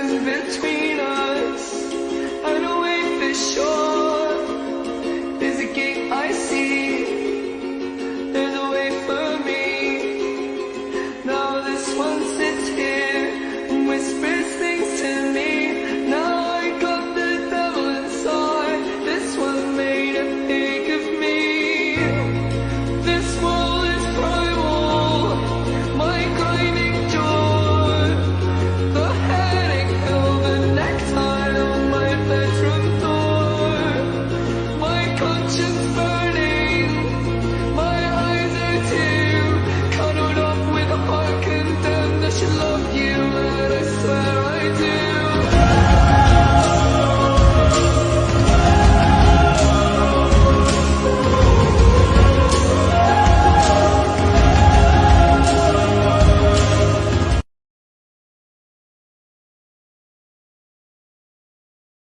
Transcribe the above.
distance between us. I know if it's sure, there's a gate I see. There's a way for me. Now this one sits here and whispers things to me. Now I got the devil inside. This one made a pig of me. This wall is primal, my grinding jaw. The headache held the necktie on my bedroom door. My conscience burning, my eyes are too cuddled up with a heart condemned. I should love you, and I swear I do.